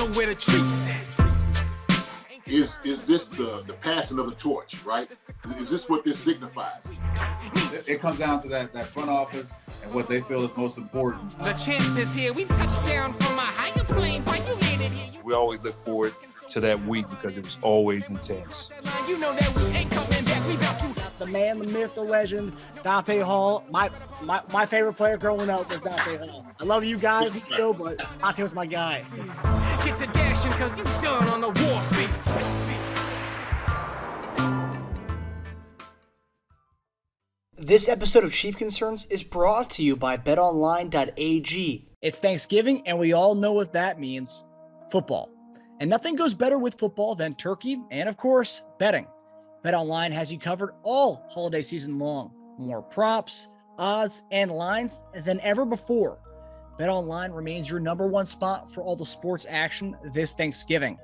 know where the treats at. Is this the passing of the torch, right? Is this what this signifies? It comes down to that front office and what they feel is most important. The champ is here. We've touched down from a higher plane. Why you landed here? We always look forward to that week because it was always intense. You know that we ain't coming back. We about to. The man, the myth, the legend, Dante Hall. My favorite player growing up was Dante Hall. I love you guys in the show, but Dante was my guy. Get to dashing because you done on the warfield. This episode of Chief Concerns is brought to you by BetOnline.AG. It's Thanksgiving, and we all know what that means. Football. And nothing goes better with football than turkey and, of course, betting. BetOnline has you covered all holiday season long. More props, odds, and lines than ever before. BetOnline remains your number one spot for all the sports action this Thanksgiving.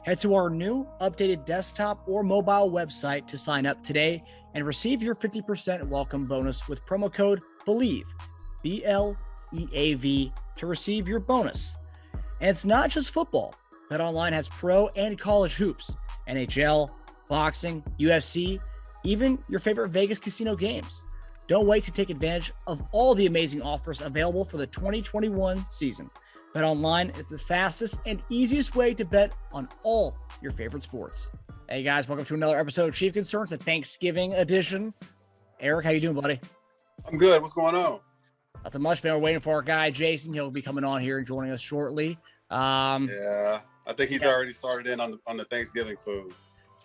Head to our new updated desktop or mobile website to sign up today and receive your 50% welcome bonus with promo code BELIEVE, BLEAV, to receive your bonus. And it's not just football. BetOnline has pro and college hoops, NHL, boxing, UFC, even your favorite Vegas casino games. Don't wait to take advantage of all the amazing offers available for the 2021 season. BetOnline is the fastest and easiest way to bet on all your favorite sports. Hey guys, welcome to another episode of Chief Concerns, the Thanksgiving edition. Eric, how you doing, buddy? I'm good. What's going on? Nothing much, man. We're waiting for our guy, Jason. He'll be coming on here and joining us shortly. Yeah, I think he's already started in on the Thanksgiving food.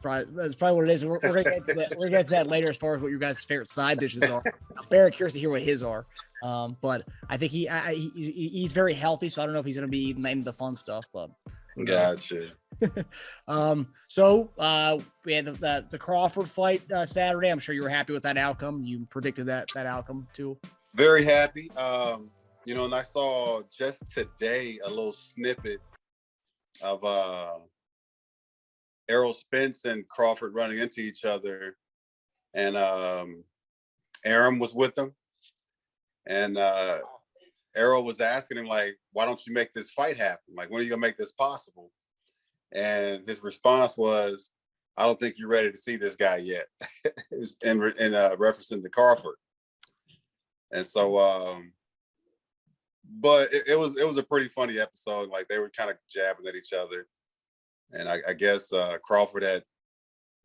That's probably what it is. We're gonna get to that. We're gonna get to that later as far as what your guys' favorite side dishes are. I'm very curious to hear what his are. But I think he's very healthy, so I don't know if he's gonna be eating any of the fun stuff. But gotcha. So we had the Crawford fight Saturday. I'm sure you were happy with that outcome. You predicted that outcome too. Very happy. And I saw just today a little snippet of Errol Spence and Crawford running into each other, and Aram was with them, and Errol was asking him, like, why don't you make this fight happen? Like, when are you gonna make this possible? And his response was, I don't think you're ready to see this guy yet. It was in referencing to Crawford. And so, but it was a pretty funny episode. Like, they were kind of jabbing at each other. And I guess Crawford had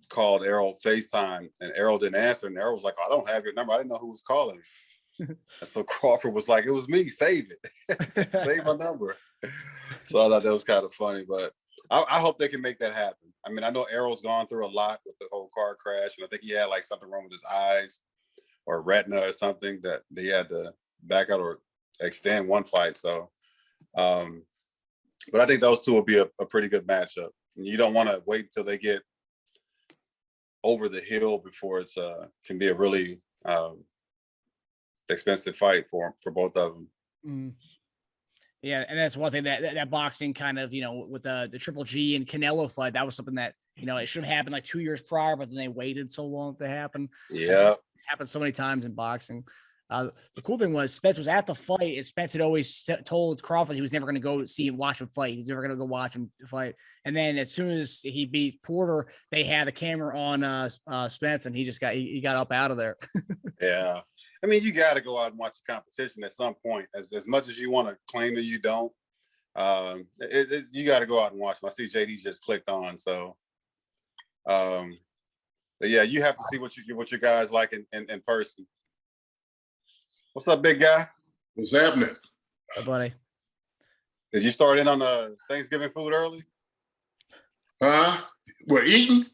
called Errol FaceTime, and Errol didn't answer. And Errol was like, I don't have your number. I didn't know who was calling. And so Crawford was like, it was me. Save it. Save my number. So I thought that was kind of funny. But I hope they can make that happen. I mean, I know Errol's gone through a lot with the whole car crash. And I think he had like something wrong with his eyes or retina or something that he had to back out or extend one fight. So, but I think those two will be a pretty good matchup. You don't want to wait until they get over the hill before it's can be a really expensive fight for both of them. Mm. Yeah, and that's one thing that boxing kind of, with the Triple G and Canelo fight, that was something that, it should have happened like 2 years prior, but then they waited so long to happen. Yeah. It happened so many times in boxing. The cool thing was Spence was at the fight, and Spence had always told Crawford he was never going to go see him watch him fight. He's never going to go watch him fight. And then as soon as he beat Porter, they had the camera on Spence, and he got up out of there. Yeah. I mean, you got to go out and watch the competition at some point. As much as you want to claim that you don't, you got to go out and watch them. I see JD just clicked on. So, but yeah, you have to see what your guys like in person. What's up, big guy? What's happening? Hey, buddy. Did you start in on the Thanksgiving food early? We're eating?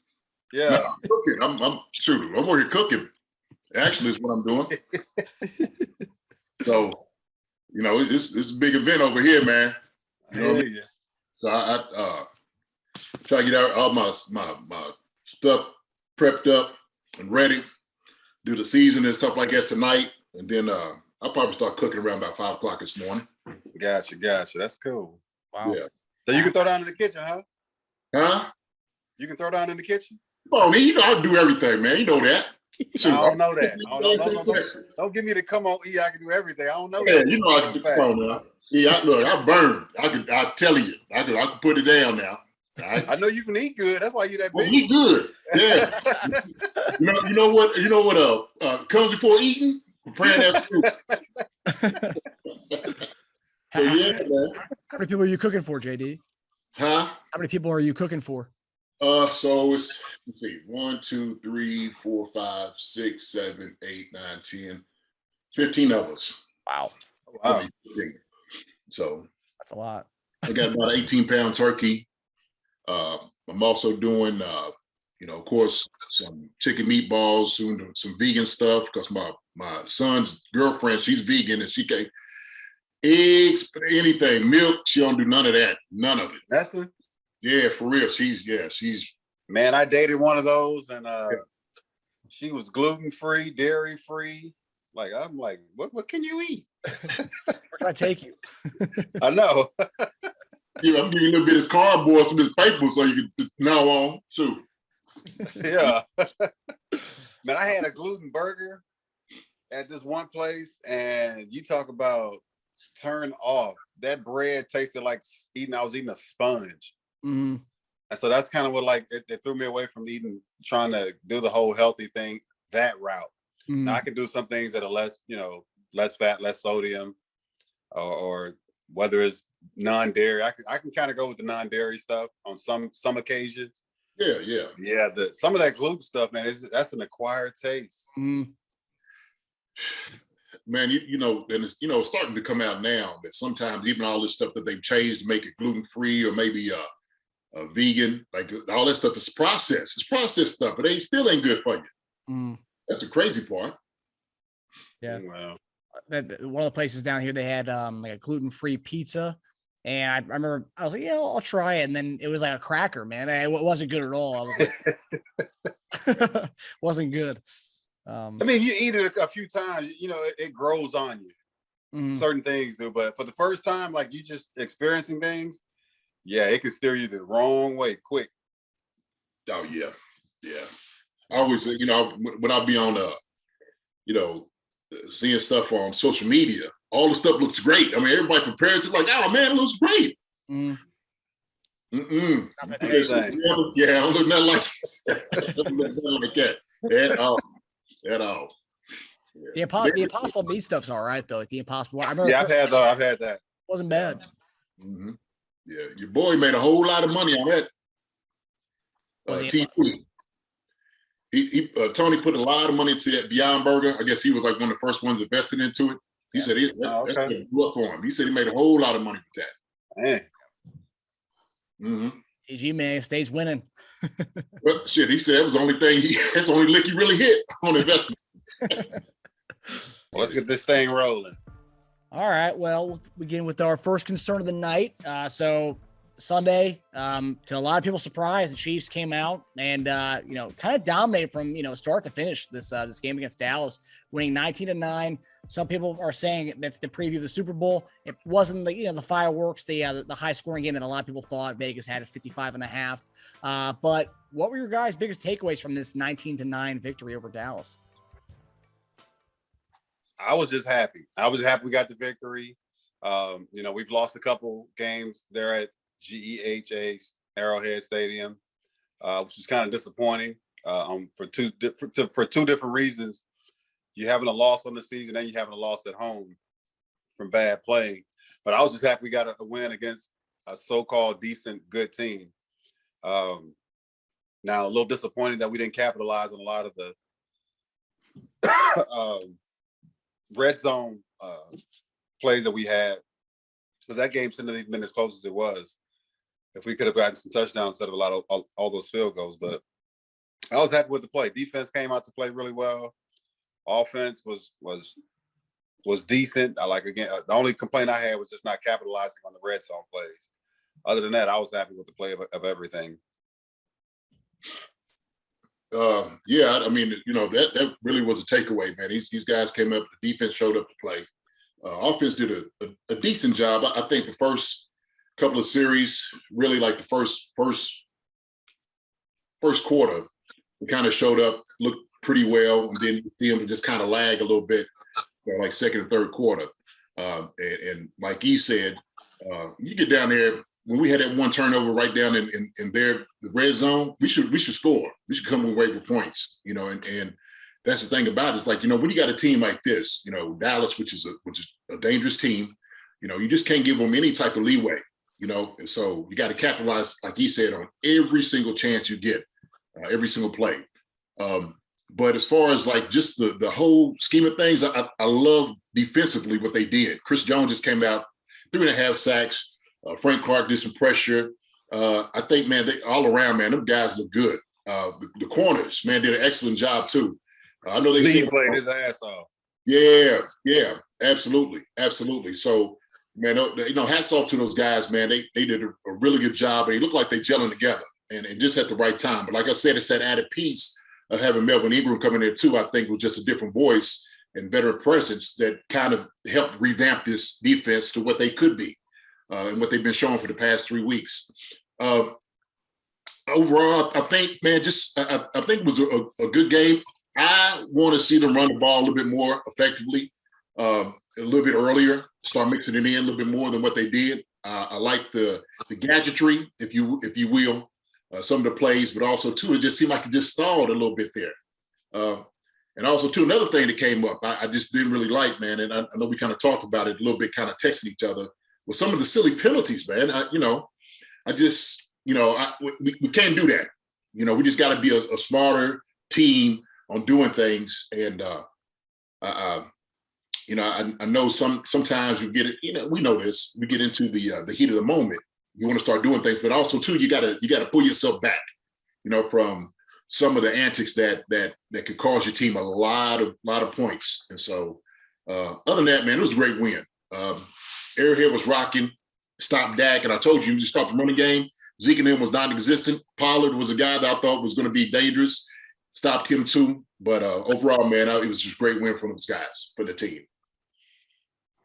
Yeah. No, I'm cooking. I'm shooting. I'm over here cooking. Actually, is what I'm doing. So, it's a big event over here, man. Yeah. So I try to get all my stuff prepped up and ready. Do the seasoning and stuff like that tonight. And then I'll probably start cooking around about 5 o'clock this morning. Gotcha. That's cool. Wow. Yeah. So you can throw down in the kitchen, huh? Huh? You can throw down in the kitchen? Come on, I do everything, man. You know that. Shoot, I don't know that. Ask that question. Don't give me to come on E. I can do everything. I don't know Yeah, that. you know I can do. Come on now. Yeah, I burned. I tell you, I could put it down now. I know you can eat good. That's why you that big. Eat good. Yeah. you know what? You know what? Comes before eating. Preparing that food. So yeah, man. How many people are you cooking for, JD? Huh? How many people are you cooking for? So it's, let's see, 1, 2, 3, 4, 5, 6, 7, 8, 9, 10, 15 of us. Wow. Wow. So That's a lot. I got about 18-pound turkey. I'm also doing, of course, some chicken meatballs, soon some vegan stuff, because my son's girlfriend, she's vegan, and she can't eggs, anything, milk, she don't do none of that. None of it. Nothing? Yeah, for real. She's Man, I dated one of those, and she was gluten-free, dairy-free. Like, I'm like, what can you eat? Where can I take you? I know. Yeah, I'm giving you a little bit of cardboard from this paper so you can now on. Shoot. Yeah. Man, I had a gluten burger at this one place, and you talk about turn off. That bread tasted like I was eating a sponge. Mm-hmm. And so that's kind of what, like, it threw me away from trying to do the whole healthy thing that route. Mm-hmm. Now I can do some things that are less fat, less sodium, or whether it's non-dairy. I can kind of go with the non-dairy stuff on some occasions. Yeah. Some of that gluten stuff, man, that's an acquired taste. Mm-hmm. Man, and it's starting to come out now that sometimes even all this stuff that they've changed to make it gluten-free or maybe vegan, like all that stuff is processed. It's processed stuff, but it still ain't good for you. Mm-hmm. That's the crazy part. Yeah. Wow. One of the places down here, they had like a gluten-free pizza. And I remember I was like, yeah, I'll try it. And then it was like a cracker, man. It wasn't good at all. I was like, wasn't good. I mean, you eat it a few times, it grows on you. Mm-hmm. Certain things do, but for the first time, like you just experiencing things, yeah, it can steer you the wrong way quick. Oh yeah. I always, when I be on, seeing stuff on social media, all the stuff looks great. I mean, everybody prepares it like, oh man, it looks great. Mm. Yeah, I don't look nothing like that. At all. Yeah. The Impossible Meat stuff's all right though. Like the Impossible. I remember. Yeah, I've had that. Wasn't bad. Mm-hmm. Yeah, your boy made a whole lot of money on that TV. Tony put a lot of money into that Beyond Burger. I guess he was like one of the first ones invested into it. He said that's what blew up for him. He said he made a whole lot of money with that. Man. Mm-hmm. TG, man, stays winning. But shit, he said that was the only thing that's the only lick he really hit on investment. Well, let's get this thing rolling. All right. Well, we'll begin with our first concern of the night. So Sunday, to a lot of people's surprise, the Chiefs came out and kind of dominated from start to finish this game against Dallas, winning 19-9. Some people are saying that's the preview of the Super Bowl. It wasn't the fireworks, the high scoring game that a lot of people thought. Vegas had at 55.5. But what were your guys' biggest takeaways from this 19-9 victory over Dallas? I was just happy. I was happy we got the victory. We've lost a couple games there at GEHA Arrowhead Stadium, which is kind of disappointing for two different reasons. You're having a loss on the season and you're having a loss at home from bad play. But I was just happy we got a win against a so-called decent, good team. Now, a little disappointing that we didn't capitalize on a lot of the red zone plays that we had, because that game shouldn't have been as close as it was if we could have gotten some touchdowns instead of a lot of all those field goals. But I was happy with the play. Defense came out to play really well. Offense was decent. The only complaint I had was just not capitalizing on the red zone plays. Other than that, I was happy with the play of everything. Yeah, I mean, that really was a takeaway, man. These guys came up, the defense showed up to play. Offense did a decent job. I think the first couple of series, really like the first quarter, we kind of showed up, looked pretty well, and then you see them just kind of lag a little bit, like second and third quarter. And like he said, you get down there when we had that one turnover right down in the red zone. We should score. We should come away with points, and that's the thing about it. It's like, when you got a team like this, Dallas, which is a dangerous team, you just can't give them any type of leeway, and so you got to capitalize, like he said, on every single chance you get, every single play. But as far as like just the whole scheme of things, I love defensively what they did. Chris Jones just came out 3.5 sacks. Frank Clark did some pressure. I think, man, they all around, man, them guys look good. The corners, man, did an excellent job too. I know they played his ass off. Yeah, absolutely. So, man, hats off to those guys, man. They did a really good job, and they look like they gelling together and just at the right time. But like I said, it's that added piece of having Melvin Ingram coming there too. I think was just a different voice and veteran presence that kind of helped revamp this defense to what they could be and what they've been showing for the past 3 weeks. Overall, I think, man, I think it was a good game. I want to see them run the ball a little bit more effectively, a little bit earlier, start mixing it in a little bit more than what they did. I like the gadgetry, if you will, some of the plays, but also too, it just seemed like it just stalled a little bit there. And also too, another thing that came up, I just didn't really like, man, and I know we kind of talked about it a little bit, kind of texting each other, with some of the silly penalties, man. We can't do that. We just got to be a smarter team on doing things. And, I know sometimes you get it, we know this, we get into the heat of the moment. You want to start doing things, but also too, you got to pull yourself back, from some of the antics that could cause your team a lot of points. And so other than that, man, it was a great win. Airhead was rocking, stopped Dak, and I told you just start the running game. Zeke and him was non-existent. Pollard was a guy that I thought was going to be dangerous. Stopped him too. But overall, man, it was just a great win from those guys, for the team.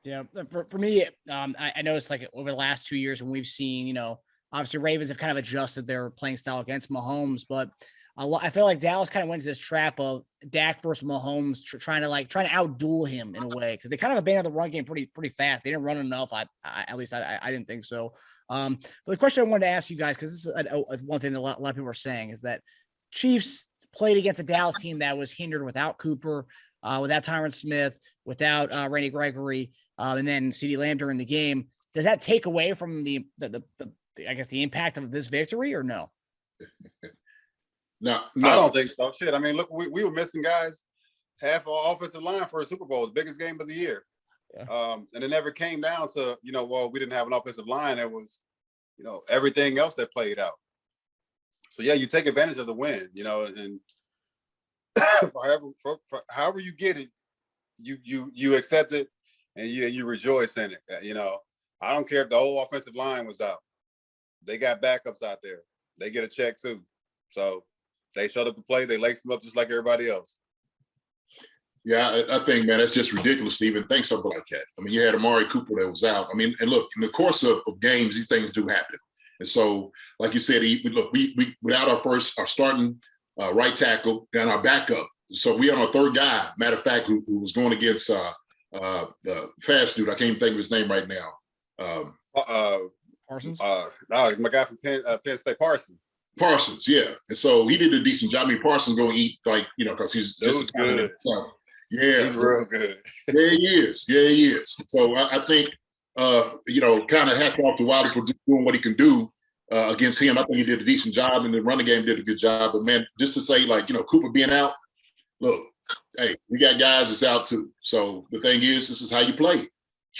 Yeah, for me, I noticed like over the last 2 years when we've seen, obviously Ravens have kind of adjusted their playing style against Mahomes, but I feel like Dallas kind of went into this trap of Dak versus Mahomes, trying to outduel him in a way, because they kind of abandoned the run game pretty fast. They didn't run enough. At least I didn't think so. But the question I wanted to ask you guys, because this is one thing that a lot of people are saying, is that Chiefs played against a Dallas team that was hindered without Cooper, without Tyron Smith, without Randy Gregory, and then CeeDee Lamb during the game. Does that take away from the impact of this victory, or no? No, I don't think so. Shit. I mean, look, we were missing guys, half our offensive line for a Super Bowl, the biggest game of the year. Yeah. And it never came down to, we didn't have an offensive line. It was, everything else that played out. So yeah, you take advantage of the win, and however you get it, you accept it and you rejoice in it. I don't care if the whole offensive line was out. They got backups out there. They get a check too. So they showed up to play. They laced them up just like everybody else. Yeah, I think, man, that's just ridiculous to even think something like that. I mean, you had Amari Cooper that was out. I mean, and look, in the course of games, these things do happen. And so, like you said, we without our starting right tackle and our backup. So we had our third guy, matter of fact, who was going against the fast dude. I can't even think of his name right now. Parsons? No, my guy from Penn State, Parsons, yeah. And so he did a decent job. I mean, Parsons going to eat, because he's just good. Yeah. He's real good. Yeah, he is. So I think, kind of hats off to Wylie for just doing what he can do against him. I think he did a decent job, and the running game did a good job. But, man, just to say, Cooper being out, look, hey, we got guys that's out too. So the thing is, this is how you play.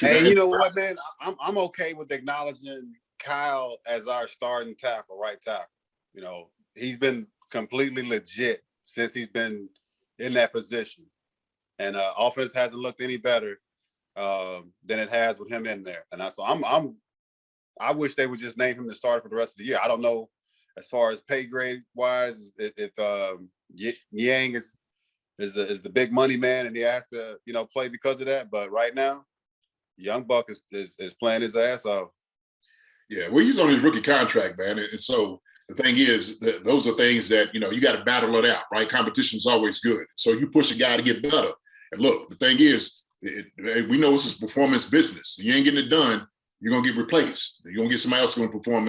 And you know what, man? I'm okay with acknowledging Kyle as our starting tackle, right tackle. He's been completely legit since he's been in that position. And offense hasn't looked any better than it has with him in there. And I wish they would just name him the starter for the rest of the year. I don't know as far as pay grade wise if Yang is the big money man and he has to play because of that. But right now, Young Buck is playing his ass off. Yeah, well, he's on his rookie contract, man, and so the thing is that those are things that, you got to battle it out, right? Competition is always good. So you push a guy to get better. And look, the thing is, we know this is performance business. You ain't getting it done, you're going to get replaced. You're going to get somebody else going to perform,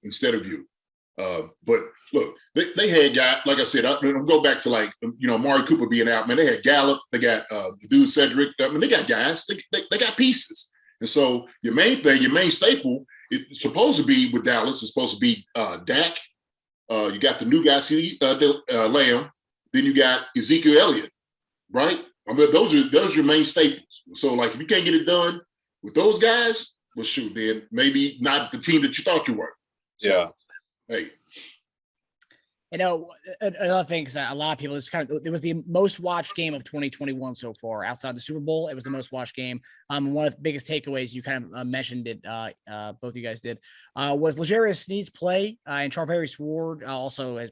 instead of you. But look, they had guys, like I said, I'll go back to Amari Cooper being out, man. They had Gallup, they got the dude Cedric. I mean, they got guys, they got pieces. And so your main thing, your main staple, it's supposed to be with Dallas, it's supposed to be Dak. You got the new guy, Lamb. Then you got Ezekiel Elliott, right? I mean, those are your main staples. So, if you can't get it done with those guys, well, shoot, then maybe not the team that you thought you were. So, yeah. Hey. Another thing, because a lot of people, it was the most watched game of 2021 so far. Outside the Super Bowl, it was the most watched game. One of the biggest takeaways, you kind of mentioned it, both of you guys did, was L'Jarius Sneed's play, and Charvarius Ward also has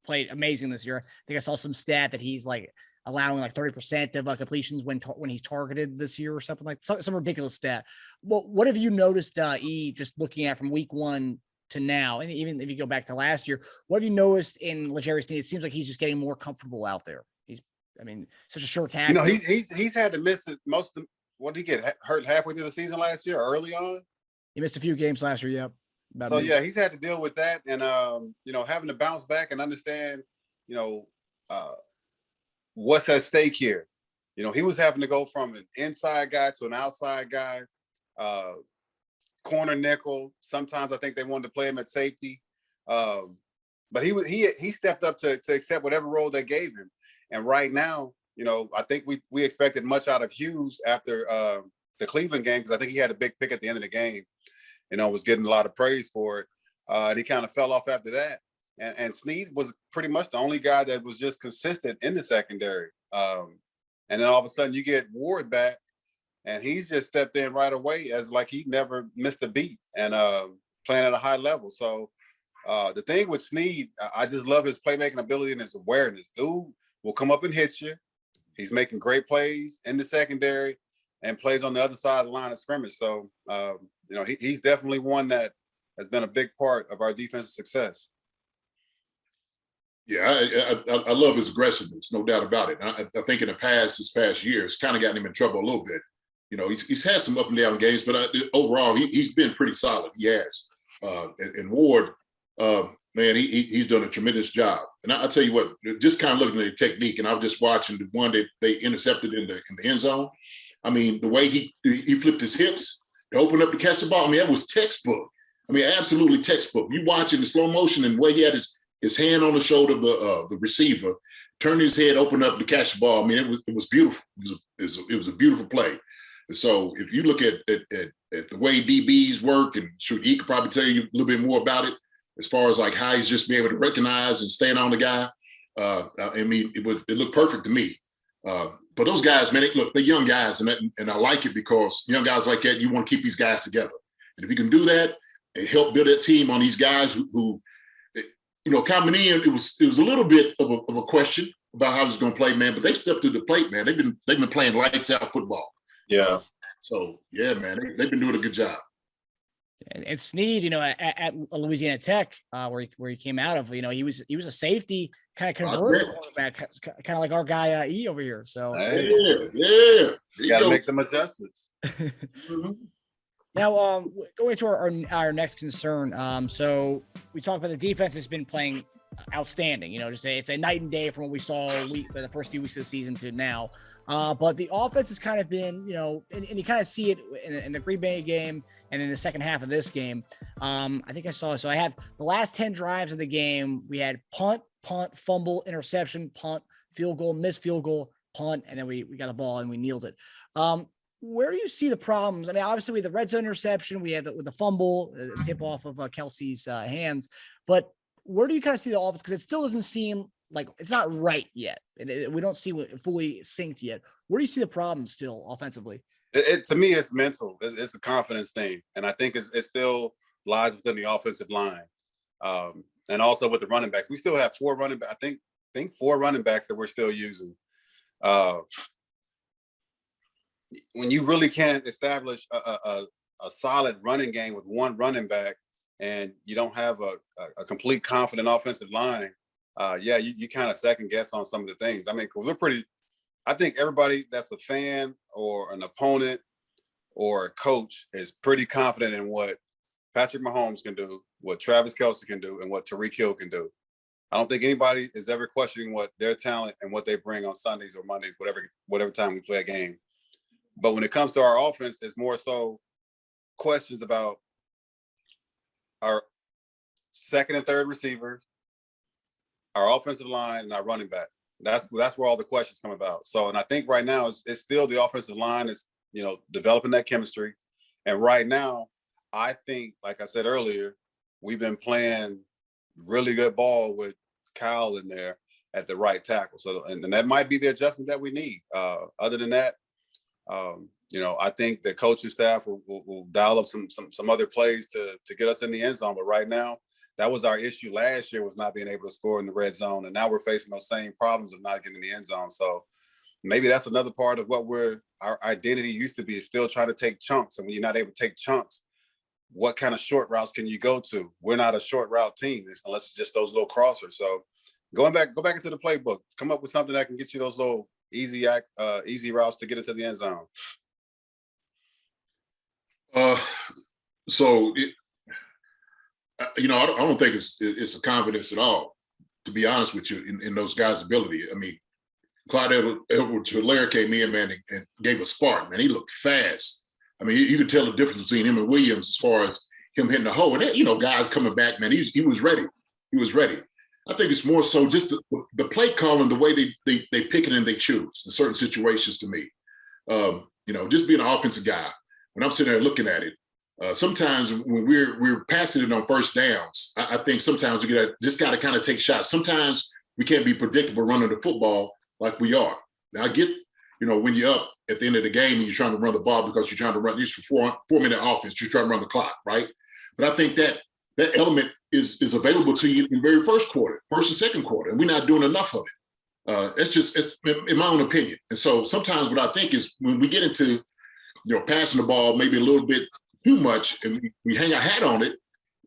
played amazing this year. I think I saw some stat that he's allowing 30% of completions when he's targeted this year or something some ridiculous stat. Well, what have you noticed, just looking at from week 1 to now, and even if you go back to last year, what have you noticed in L'Jarius Sneed? It seems like he's just getting more comfortable out there. Such a short tackle. He's had to miss it most of. What did he get hurt halfway through the season last year, early on? He missed a few games last year. Yep. He's had to deal with that, and having to bounce back and understand, what's at stake here. He was having to go from an inside guy to an outside guy. Corner nickel. Sometimes I think they wanted to play him at safety, but he stepped up to accept whatever role they gave him. And right now, I think we expected much out of Hughes after the Cleveland game, because I think he had a big pick at the end of the game. Was getting a lot of praise for it, and he kind of fell off after that. And Sneed was pretty much the only guy that was just consistent in the secondary. And then all of a sudden you get Ward back, and he's just stepped in right away as he never missed a beat and playing at a high level. So the thing with Sneed, I just love his playmaking ability and his awareness. Dude will come up and hit you. He's making great plays in the secondary and plays on the other side of the line of scrimmage. So, he's definitely one that has been a big part of our defensive success. Yeah, I love his aggressiveness, no doubt about it. I think in this past year, it's kind of gotten him in trouble a little bit. He's had some up and down games, but overall, he's been pretty solid. He has. And Ward, man, he's done a tremendous job. And I tell you what, just kind of looking at the technique, and I was just watching the one that they intercepted in the end zone. I mean, the way he flipped his hips to open up to catch the ball, that was textbook. Absolutely textbook. You watching the slow motion and the way he had his hand on the shoulder of the receiver, turned his head, opened up to catch the ball. It was beautiful. It was a beautiful play. And so if you look at the way DBs work, and he could probably tell you a little bit more about it as far as how he's just be able to recognize and stand on the guy. It looked perfect to me. But those guys, man, they're young guys, and I like it because young guys like that, you want to keep these guys together. And if you can do that and help build that team on these guys who coming in, it was a little bit of a question about how he's going to play, man. But they stepped to the plate, man. They've been playing lights out football. Yeah. So yeah, man, they've been doing a good job. And Sneed, at Louisiana Tech, where he came out of, he was a safety kind of converted quarterback, kind of like our guy E over here. So yeah, you got to make some adjustments. Mm-hmm. Now, going to our next concern. So we talked about the defense has been playing outstanding. It's a night and day from what we saw the first few weeks of the season to now. But the offense has kind of been, and you kind of see it in the Green Bay game and in the second half of this game. I think I saw. So I have the last 10 drives of the game. We had punt, fumble, interception, punt, field goal, missed field goal, punt, and then we got the ball and we kneeled it. Where do you see the problems? Obviously we had the red zone interception, we had with the fumble, tip off of Kelsey's hands, but where do you kind of see the offense? Because it still doesn't seem like it's not right yet. We don't see it fully synced yet. Where do you see the problem still offensively? To me, it's mental. It's a confidence thing, and I think it still lies within the offensive line, and also with the running backs. We still have 4 running backs. I think 4 running backs that we're still using. When you really can't establish a solid running game with one running back, and you don't have a complete confident offensive line, you kind of second guess on some of the things. I mean, 'cause I think everybody that's a fan or an opponent or a coach is pretty confident in what Patrick Mahomes can do, what Travis Kelce can do, and what Tyreek Hill can do. I don't think anybody is ever questioning what their talent and what they bring on Sundays or Mondays, whatever time we play a game. But when it comes to our offense, it's more so questions about our second and third receivers, our offensive line, and our running back. That's where all the questions come about. So, and I think right now it's still the offensive line is, developing that chemistry. And right now, I think, like I said earlier, we've been playing really good ball with Kyle in there at the right tackle. So, and that might be the adjustment that we need. Other than that, I think the coaching staff will dial up some other plays to get us in the end zone. But right now, that was our issue last year, was not being able to score in the red zone. And now we're facing those same problems of not getting in the end zone. So maybe that's another part of what our identity used to be, is still trying to take chunks. And when you're not able to take chunks, what kind of short routes can you go to? We're not a short route team unless it's just those little crossers. So go back into the playbook, come up with something that can get you those little easy routes to get into the end zone. I don't think it's a confidence at all, to be honest with you, in those guys' ability. I mean, Clyde Edwards-Helaire came in, man, and gave a spark, man. He looked fast. I mean, you could tell the difference between him and Williams as far as him hitting the hole. And then, guys coming back, man, he was ready. He was ready. I think it's more so just the play calling, the way they pick it and they choose in certain situations to me. Just being an offensive guy, when I'm sitting there looking at it, sometimes when we're passing it on first downs, I think sometimes we just got to kind of take shots. Sometimes we can't be predictable running the football like we are. Now I get, when you're up at the end of the game and you're trying to run the ball because you're trying to run, it's for 4-minute offense, you're trying to run the clock, right? But I think that element is available to you in the very first and second quarter, and we're not doing enough of it. It's in my own opinion. And so sometimes what I think is when we get into, passing the ball maybe a little bit too much and we hang our hat on it,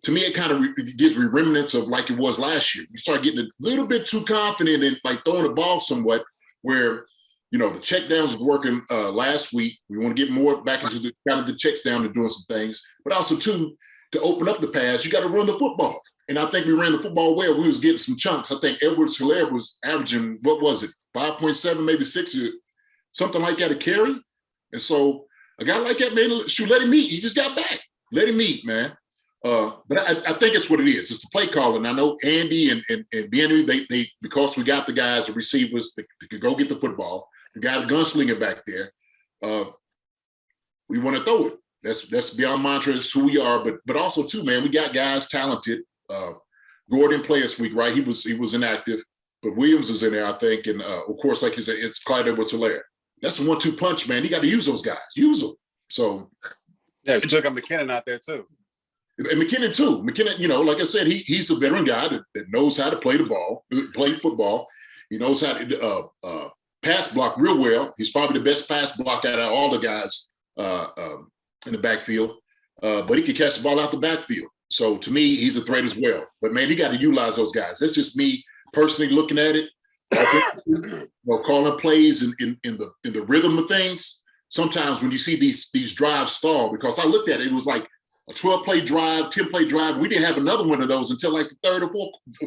to me, it kind of gives me remnants of like it was last year. You start getting a little bit too confident and like throwing the ball somewhat where, the check downs was working last week. We want to get more back into the kind of the checks down and doing some things, but also too, to open up the pass, you got to run the football. And I think we ran the football well. We was getting some chunks. I think Edwards-Helaire was averaging, 5.7, maybe 6, something like that a carry. And so a guy like that, man, let him eat. He just got back. Let him eat, man. But I think it's what it is. It's the play calling. I know Andy and Benny, they because we got the guys, the receivers that could go get the football, the guy, the gunslinger back there, we want to throw it. That's beyond mantra. It's who we are. But also too, man, we got guys talented. Gordon played this week, right? He was inactive, but Williams is in there, I think. And of course, like you said, it's Clyde Edwards-Helaire. That's a 1-2 punch, man. You got to use those guys. Use them. So yeah, you took McKinnon out there too. And McKinnon too. McKinnon, like I said, he's a veteran guy that knows how to play the ball, play football. He knows how to pass block real well. He's probably the best pass block out of all the guys in the backfield. But he can catch the ball out the backfield. So to me, he's a threat as well. But man, you got to utilize those guys. That's just me personally looking at it. Calling plays in the rhythm of things. Sometimes when you see these drives stall, because I looked at it, it was like a 12-play drive, 10-play drive. We didn't have another one of those until like the third or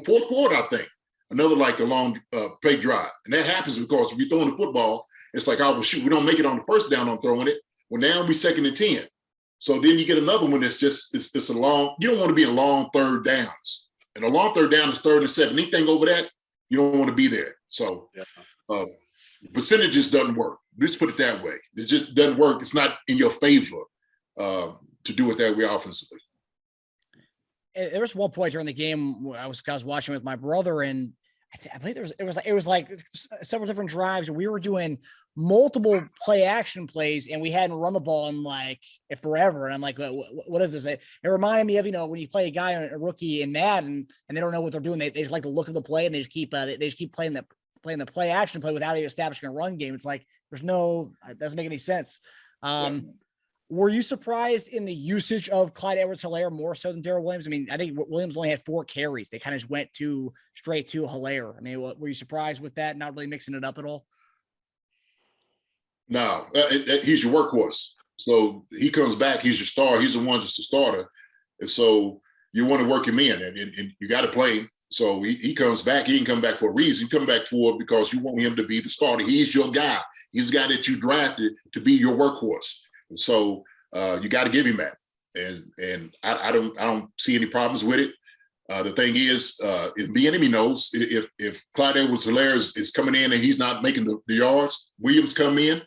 fourth quarter, I think. Another like a long play drive. And that happens because if you're throwing the football, it's like, oh, well, shoot, we don't make it on the first down on throwing it. Well, now we 2nd and 10. So then you get another one that's just, it's a long, you don't want to be in long third downs. And a long third down is 3rd and 7. Anything over that, you don't want to be there. So percentages doesn't work. Let's put it that way. It just doesn't work. It's not in your favor to do it that way offensively. There was one point during the game where I was watching with my brother, and I believe it was like several different drives, and we were doing multiple play action plays, and we hadn't run the ball in like forever. And I'm like, what is this? It reminded me of, when you play a rookie in Madden and they don't know what they're doing. They just like the look of the play, and they just keep playing the play action play without even establishing a run game. It's like, it doesn't make any sense. Were you surprised in the usage of Clyde Edwards-Helaire more so than Darrell Williams? I mean, I think Williams only had 4 carries. They kind of just went straight to Helaire. I mean, were you surprised with that? Not really mixing it up at all? No, he's your workhorse. So he comes back, he's your star. He's the one that's the starter. And so you want to work him in, and you got to play him. So he comes back. He didn't come back for a reason. He come back for it because you want him to be the starter. He's your guy. He's the guy that you drafted to be your workhorse. And so you got to give him that. And I don't see any problems with it. The thing is, the enemy knows if Clyde Edwards-Helaire is coming in and he's not making the yards, Williams come in,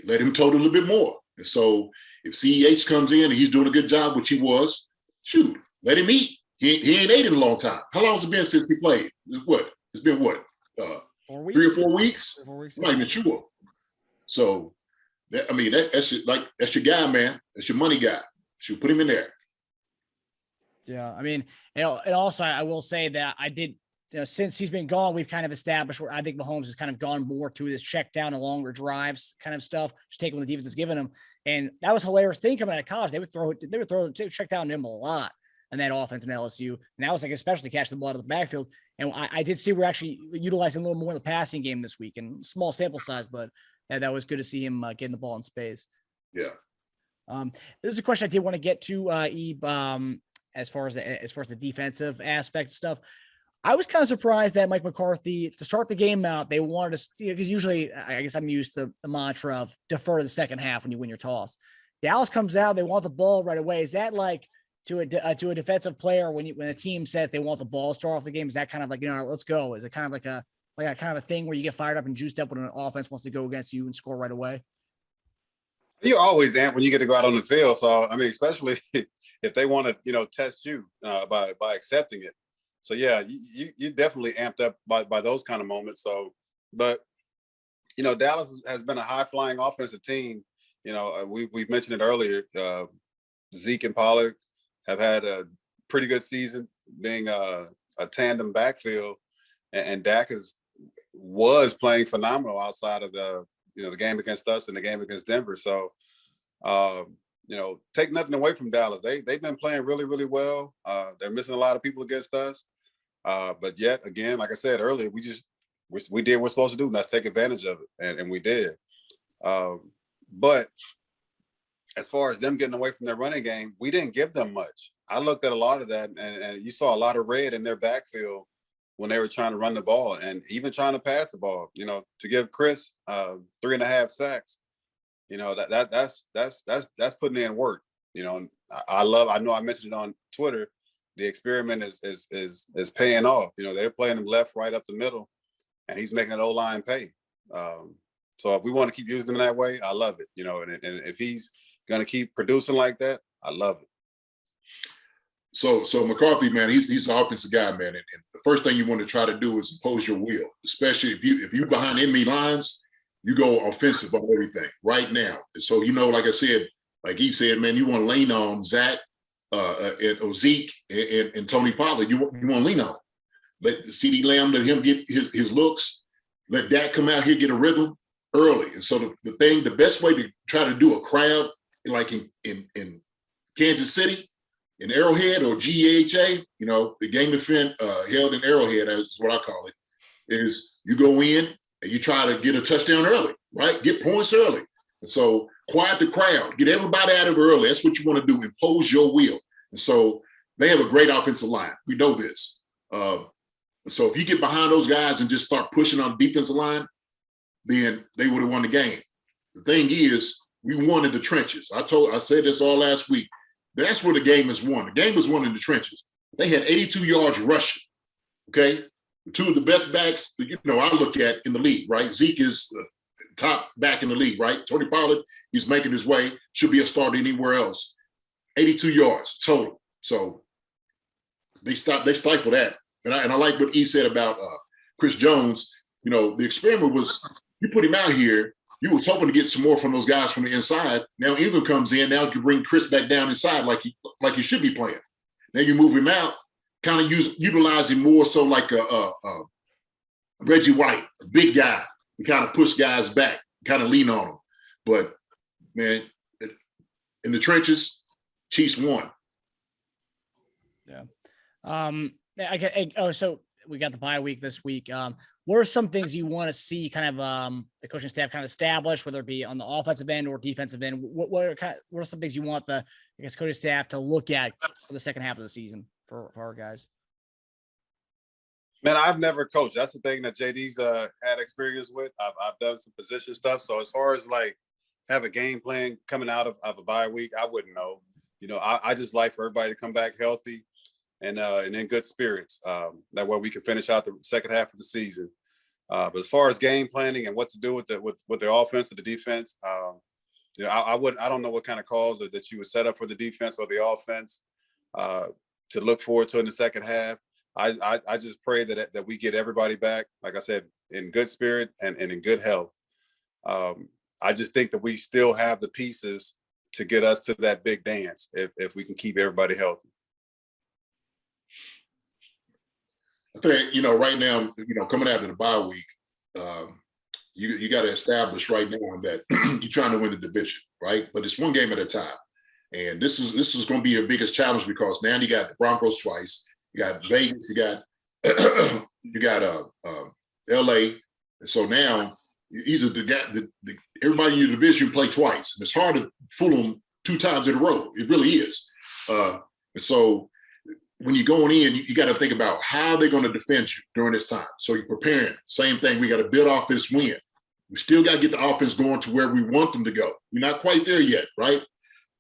let him total a little bit more. And so if CEH comes in and he's doing a good job, which he was, shoot, let him eat. He ain't ate in a long time. How long has it been since he played? It's been 4 weeks? 3 or 4 weeks? 4 weeks. I'm not even sure. So, that's your guy, man. That's your money guy. Should put him in there. Yeah, I mean, and also I will say that I did, since he's been gone, we've kind of established where I think Mahomes has kind of gone more to this check down and longer drives kind of stuff, just taking what the defense has given him. And that was a hilarious thing coming out of college. They would throw the check down to him a lot in that offense in LSU. And that was like especially catch the ball out of the backfield. And I did see we're actually utilizing a little more in the passing game this week, and small sample size, but that was good to see him getting the ball in space. Yeah. There's a question I did want to get to, Ebe, as far as the defensive aspect stuff. I was kind of surprised that Mike McCarthy, to start the game out, they wanted to, because usually I guess I'm used to the mantra of defer to the second half when you win your toss. Dallas comes out, they want the ball right away. Is that like to a defensive player when a team says they want the ball to start off the game? Is that kind of like, let's go? Is it kind of like a kind of a thing where you get fired up and juiced up when an offense wants to go against you and score right away? You're always amped when you get to go out on the field. So, I mean, especially if they want to, test you by accepting it. So, yeah, you definitely amped up by those kind of moments. So, but, Dallas has been a high-flying offensive team. We've mentioned it earlier. Zeke and Pollard have had a pretty good season being a tandem backfield. And Dak was playing phenomenal outside of the game against us and the game against Denver. So, take nothing away from Dallas. They've been playing really, really well. They're missing a lot of people against us. But yet again, like I said earlier, we did what we're supposed to do. And that's take advantage of it. And we did. But as far as them getting away from their running game, we didn't give them much. I looked at a lot of that, and you saw a lot of red in their backfield when they were trying to run the ball and even trying to pass the ball. To give Chris 3.5 sacks, that's putting in work. I know I mentioned it on Twitter. The experiment is paying off. They're playing him left, right, up the middle, and he's making that O-line pay. So if we want to keep using him that way, I love it. And if he's going to keep producing like that, I love it. So McCarthy, man, he's an offensive guy, man. And the first thing you want to try to do is impose your will, especially if you're behind enemy lines, you go offensive on everything right now. And so, like I said, like he said, man, you want to lean on Zach and Zeke and Tony Pollard. You want to lean on. Let CeeDee Lamb, let him get his looks. Let Dak come out here, get a rhythm early. And so the best way to try to do a crowd, like in Kansas City, in Arrowhead or GEHA, the game event held in Arrowhead, is what I call it, is you go in and you try to get a touchdown early, right? Get points early. And so quiet the crowd, get everybody out of it early. That's what you want to do, impose your will. And so they have a great offensive line. We know this. So if you get behind those guys and just start pushing on the defensive line, then they would have won the game. The thing is, we won in the trenches. I said this all last week. That's where the game is won. The game was won in the trenches. They had 82 yards rushing, okay? Two of the best backs, I look at in the league, right? Zeke is the top back in the league, right? Tony Pollard, he's making his way, should be a starter anywhere else. 82 yards total. So they stifle that. And I like what he said about Chris Jones. The experiment was you put him out here, you was hoping to get some more from those guys from the inside. Now Ingram comes in. Now you can bring Chris back down inside like he should be playing. Now you move him out, kind of utilize him more so like a Reggie White, a big guy. We kind of push guys back, kind of lean on them. But man, in the trenches, Chiefs won. Yeah. So we got the bye week this week. What are some things you want to see kind of the coaching staff kind of establish, whether it be on the offensive end or defensive end? What are some things you want the coaching staff to look at for the second half of the season for our guys? Man, I've never coached. That's the thing that JD's had experience with. I've done some position stuff. So as far as like have a game plan coming out of a bye week, I wouldn't know. I just like for everybody to come back healthy and in good spirits. That way we can finish out the second half of the season. But as far as game planning and what to do with the offense or the defense, I don't know what kind of calls that you would set up for the defense or the offense to look forward to in the second half. I just pray that we get everybody back, like I said, in good spirit and in good health. I just think that we still have the pieces to get us to that big dance if we can keep everybody healthy. I think, right now, coming after the bye week, you got to establish right now that you're trying to win the division, right? But it's one game at a time. And this is going to be your biggest challenge because now you got the Broncos twice. You got Vegas, you got LA. And so now these are everybody in your division play twice. And it's hard to fool them 2 times in a row. It really is. And so when you're going in, you got to think about how they're going to defend you during this time. So you're preparing. Same thing. We got to build off this win. We still got to get the offense going to where we want them to go. We're not quite there yet, right?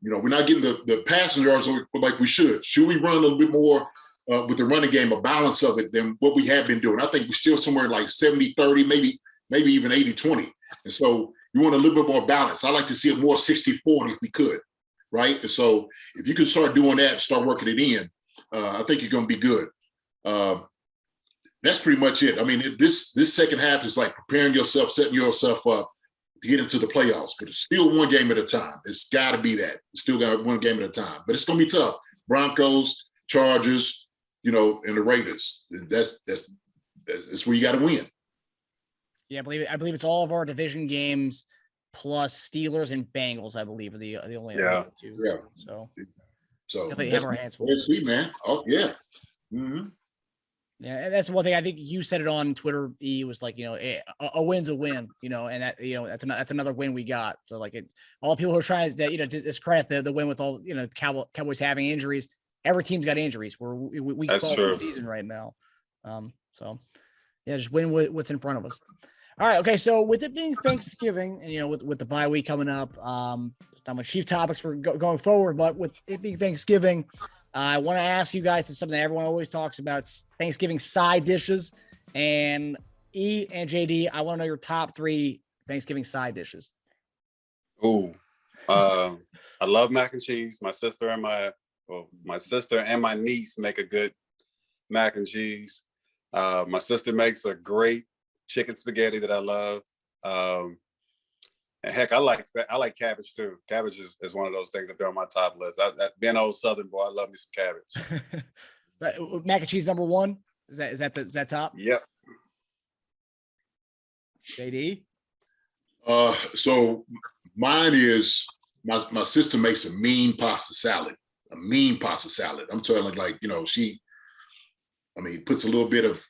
We're not getting the passing yards like we should. Should we run a little bit more with the running game, a balance of it than what we have been doing? I think we're still somewhere like 70-30, maybe even 80-20. And so you want a little bit more balance. I like to see it more 60-40 if we could, right? And so if you can start doing that, start working it in, I think you're going to be good. That's pretty much it. I mean, this second half is like preparing yourself, setting yourself up to get into the playoffs. But it's still one game at a time. It's got to be that. It's still got one game at a time. But it's going to be tough. Broncos, Chargers, and the Raiders. That's where you got to win. Yeah, I believe it's all of our division games plus Steelers and Bengals. I believe are the only two. Yeah. So definitely have our hands full. Let's see, man. Oh yeah. Mm-hmm. Yeah, and that's one thing I think you said it on Twitter. E was like, a win's a win, and that that's another win we got. So like all people who are trying to discredit the win with all Cowboys having injuries. Every team's got injuries. We call the season right now. So yeah, just win what's in front of us. All right, okay. So with it being Thanksgiving, and with the bye week coming up, not much Chief topics for going forward, but with it being Thanksgiving. I want to ask you guys something that everyone always talks about: Thanksgiving side dishes. And E and JD, I want to know your top 3 Thanksgiving side dishes. Oh, I love mac and cheese. My sister and my niece make a good mac and cheese. My sister makes a great chicken spaghetti that I love. And heck, I like cabbage too. Cabbage is one of those things that they're on my top list. Being an old Southern boy, I love me some cabbage. Mac and cheese number 1. Is that top? Yep. JD. So mine is my sister makes a mean pasta salad. I'm telling she puts a little bit of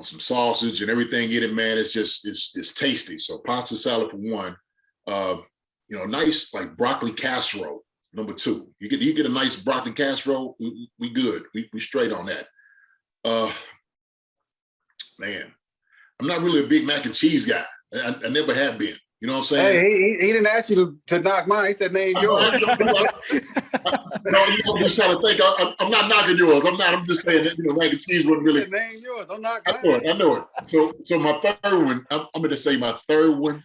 some sausage and everything in it, man. It's tasty. So pasta salad for 1. Nice like broccoli casserole, number 2. You get a nice broccoli casserole, we good. We straight on that. Man, I'm not really a big mac and cheese guy. I never have been. You know what I'm saying? Hey, he didn't ask you to knock mine. He said name yours. No, I'm just trying to think. I'm not knocking yours. I'm just saying that mac and cheese wouldn't really. Name yours. I'm not. I know it. So my third one. I'm going to say my third one.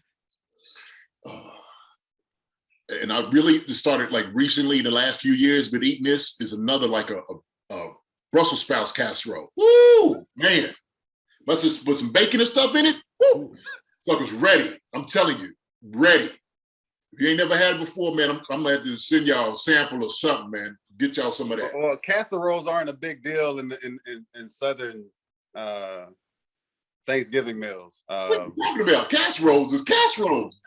And I really started like recently, the last few years, but eating this is another like a Brussels sprouts casserole. Woo, man! Must have put some bacon and stuff in it. Woo, sucker's ready. I'm telling you, ready. If you ain't never had it before, man, I'm gonna have to send y'all a sample or something, man. Get y'all some of that. Well, casseroles aren't a big deal in Southern Thanksgiving meals. What are you talking about? Casseroles is casseroles.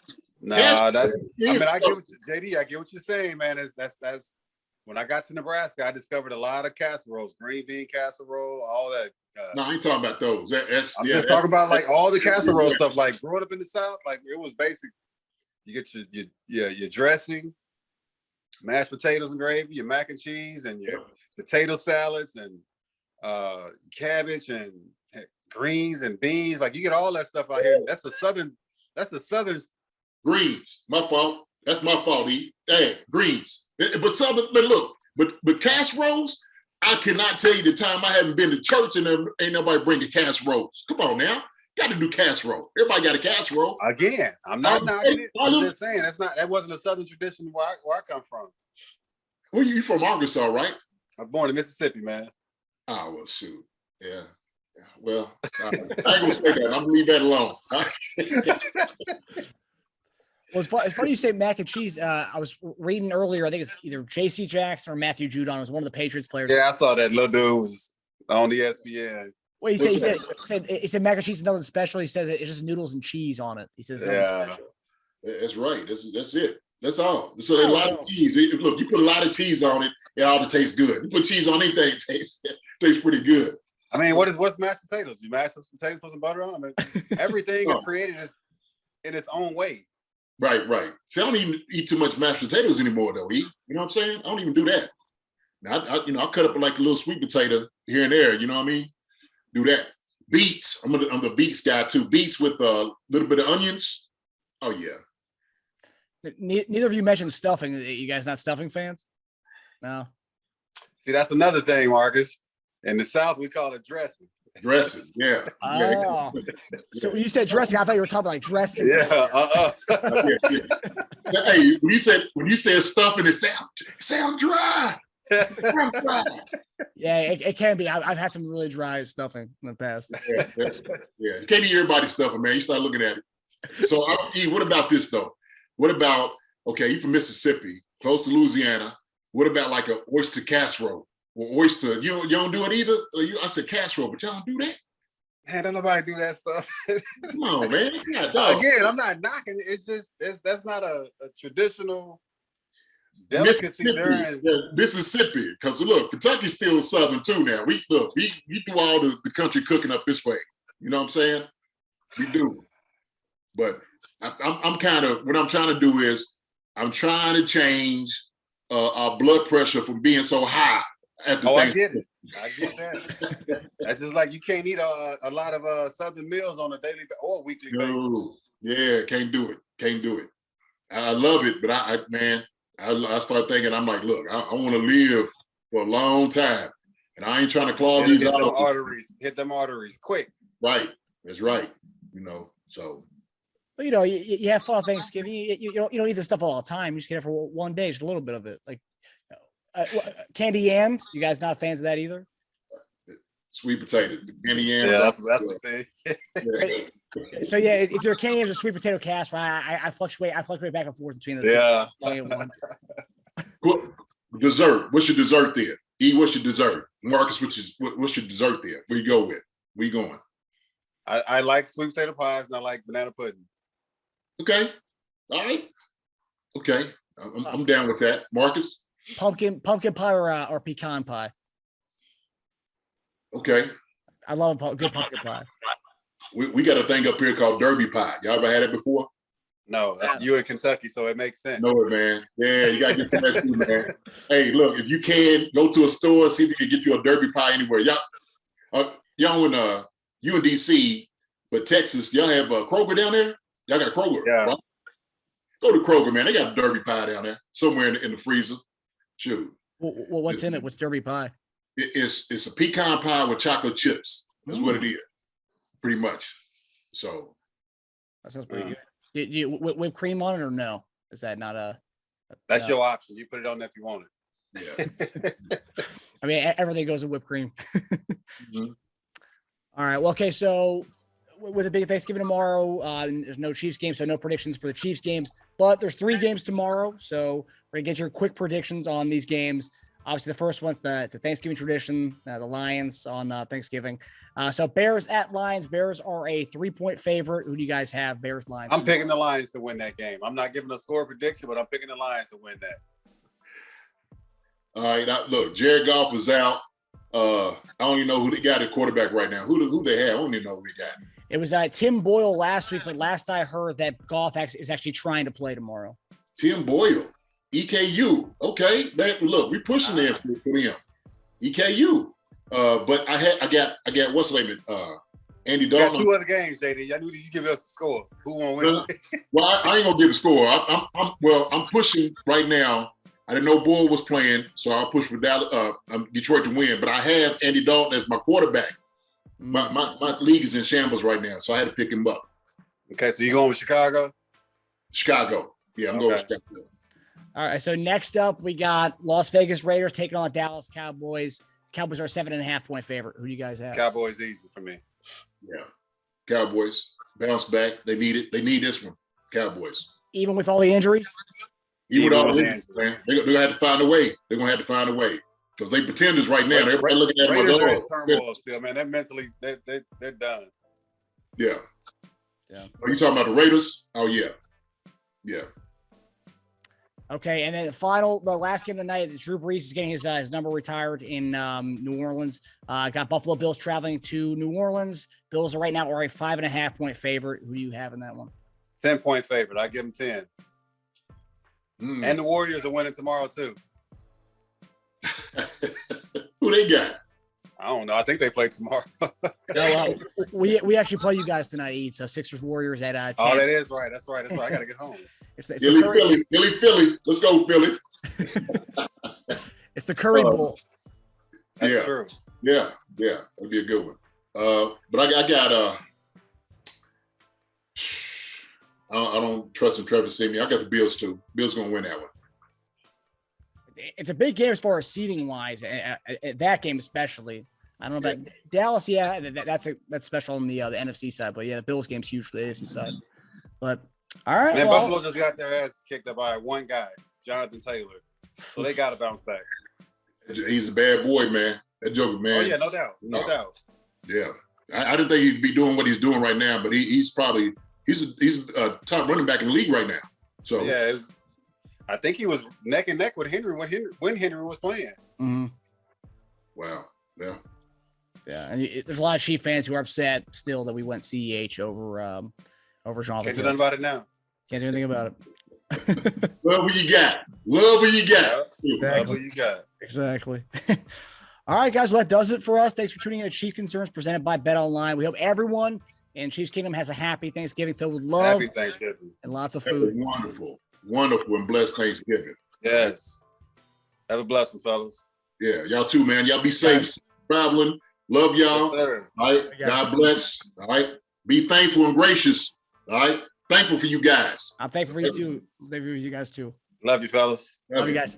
Nah, that's. I mean, I Yes. get what JD. I get what you're saying, man. That's when I got to Nebraska, I discovered a lot of casseroles, green bean casserole, all that. No, I ain't talking about those. I'm just talking about like all the casserole yeah. stuff. Like growing up in the South, like it was basic. You get your dressing, mashed potatoes and gravy, your mac and cheese, and your potato salads and cabbage and greens and beans. Like you get all that stuff out here. That's the southern. Greens. My fault. That's my fault. Hey, greens. But look, but casseroles. I cannot tell you the time I haven't been to church and there ain't nobody bringing casseroles. Come on now, got to do casserole. Everybody got a casserole. Again, I'm not knocking it. I'm just saying that wasn't a southern tradition where I come from. Where you from? Arkansas, right? I'm born in Mississippi, man. Oh well, shoot. Yeah. Well, I ain't gonna say that. I'm gonna leave that alone. Well, it's funny you say mac and cheese. I was reading earlier. I think it's either J.C. Jackson or Matthew Judon. It was one of the Patriots players. Yeah, I saw that little dude was on the ESPN. Well, he said mac and cheese is nothing special. He says it's just noodles and cheese on it. He says, yeah, that's right. That's it. That's all. So there's a lot of cheese. Look, you put a lot of cheese on it, it ought to taste good. You put cheese on anything, it tastes pretty good. I mean, what's mashed potatoes? You mash some potatoes, put some butter on them. I mean, everything is created in its own way. Right. See, I don't even eat too much mashed potatoes anymore, though. You know what I'm saying? I don't even do that. Now, I cut up like a little sweet potato here and there. You know what I mean? Do that. Beets. I'm the beets guy too. Beets with a little bit of onions. Oh yeah. Neither of you mentioned stuffing. You guys not stuffing fans? No. See, that's another thing, Marcus. In the South, we call it dressing. Dressing, yeah. Oh. So when you said dressing, I thought you were talking about like dressing. Yeah. Yeah. Hey, when you said stuffing, it sound dry. Yeah, it can be. I've had some really dry stuffing in the past. Yeah. You can't eat everybody's stuffing, man. You start looking at it. So, what about this though? What about you from Mississippi, close to Louisiana? What about like an oyster casserole? Or oyster, you don't do it either? I said casserole, but y'all don't do that? Man, don't nobody do that stuff. Come on, man. Again, I'm not knocking it. It's just that's not a traditional delicacy there. Mississippi, because look, Kentucky's still southern too now. We do all the country cooking up this way. You know what I'm saying? We do. But I'm kind of, what I'm trying to do is I'm trying to change our blood pressure from being so high. I get it. I get that. That's just like you can't eat a lot of Southern meals on a daily or weekly basis. Yeah, can't do it. I love it, but I start thinking, I'm like, look, I want to live for a long time, and I ain't trying to clog these arteries. Hit them arteries quick. Right, that's right. So. Well, you have fun Thanksgiving. You don't eat this stuff all the time. You just get it for one day, just a little bit of it. Like candy yams. You guys not fans of that either? Sweet potato, candy yams. Yeah, that's the thing. So yeah, if you're candy yams or sweet potato casserole, I fluctuate back and forth between the two. Dessert. What's your dessert there? E, what's your dessert? Marcus, what's your dessert there? Where you go with? Where you going? I like sweet potato pies and I like banana pudding. Okay. All right. Okay. I'm down with that. Marcus? Pumpkin pie or pecan pie. Okay. I love good pumpkin pie. We got a thing up here called Derby pie. Y'all ever had it before? No, you in Kentucky, so it makes sense. Know it, man. Yeah, you gotta get some of that too, man. Hey, look, if you can, go to a store, see if you can get you a Derby pie anywhere. Y'all in you in DC, but Texas, y'all have Kroger down there? Y'all got Kroger, yeah. Right? Go to Kroger, man. They got Derby pie down there, somewhere in the freezer. Shoot. Well, what's in it? What's Derby pie? It's a pecan pie with chocolate chips. That's what it is, pretty much. So that sounds pretty good. Do you whipped cream on it or no? Is that not a? That's your option. You put it on if you want it. Yeah. I mean, everything goes with whipped cream. Mm-hmm. All right. Well, okay. So with a big Thanksgiving tomorrow, there's no Chiefs game, so no predictions for the Chiefs games. But there's 3 games tomorrow, so we're gonna get your quick predictions on these games. Obviously, the first one's it's a Thanksgiving tradition, the Lions on Thanksgiving. So Bears at Lions. Bears are a 3-point favorite. Who do you guys have? Bears, Lions. I'm picking the Lions to win that game. I'm not giving a score prediction, but I'm picking the Lions to win that. All right, look, Jared Goff is out. I don't even know who they got at quarterback right now. Who they have? I don't even know who they got. It was Tim Boyle last week, but last I heard that Goff is actually trying to play tomorrow. Tim Boyle, EKU. Okay, man, look, we pushing there for him. EKU. But I got what's the name? Andy Dalton. Got 2 other games, JD. I knew you give us a score. Who won't win? Well, I ain't gonna give a score. I'm pushing right now. I didn't know Boyle was playing, so I'll push for Detroit to win. But I have Andy Dalton as my quarterback. My league is in shambles right now, so I had to pick him up. Okay, so you going with Chicago? Chicago. Yeah, I'm going with Chicago. All right, so next up, we got Las Vegas Raiders taking on the Dallas Cowboys. Cowboys are a 7.5-point favorite. Who do you guys have? Cowboys easy for me. Yeah. Cowboys. Bounce back. They need it. They need this one. Cowboys. Even with all the injuries? Even with all the injuries, man. They're going to have to find a way. They're going to have to find a way. Because they pretenders right now. Everybody looking at them. Raiders are in turmoil still, man. They're mentally, they're done. Yeah. Are you talking about the Raiders? Oh, yeah. Yeah. Okay, and then the last game of the night, Drew Brees is getting his number retired in New Orleans. Got Buffalo Bills traveling to New Orleans. Bills are right now a 5.5-point favorite. Who do you have in that one? 10-point favorite. I give them 10. And the Warriors are winning tomorrow too. Who they got? I don't know. I think they play tomorrow. No, we actually play you guys tonight. It's Sixers Warriors at 10. Oh, that is right. That's right. I got to get home. It's Philly. Let's go, Philly. It's the Curry Bowl. That's true. Yeah. That'd be a good one. But I got I don't trust in Trevor Siemian. I got the Bills too. Bills gonna win that one. It's a big game as far as seeding wise. That game especially. I don't know about Dallas. Yeah, that's special on the NFC side. But yeah, the Bills game's huge for the AFC side. But all right, man. Buffalo just got their ass kicked up by one guy, Jonathan Taylor. So they got to bounce back. He's a bad boy, man. That Joker, man. Oh yeah, no doubt. Yeah, I didn't think he'd be doing what he's doing right now, but he's a top running back in the league right now. So yeah, I think he was neck and neck with Henry when Henry was playing. Mm-hmm. Wow. Yeah. Yeah, and there's a lot of Chief fans who are upset still that we went CEH over Jonathan. Can't do nothing about it now. Can't do anything about it. Love what you got. Love what you got. Exactly. Love what you got. Exactly. All right, guys. Well, that does it for us. Thanks for tuning in to Chief Concerns presented by BetOnline. We hope everyone in Chiefs Kingdom has a happy Thanksgiving filled with love. Happy Thanksgiving. And lots of food. Wonderful and blessed Thanksgiving. Yes. Have a blessed one, fellas. Yeah, y'all too, man. Y'all be safe. Traveling. Love y'all. Yes, all right. God bless. All right. Be thankful and gracious. All right. Thankful for you guys. I'm thankful for you too. Thankful for you guys too. Love you, fellas. Love you guys.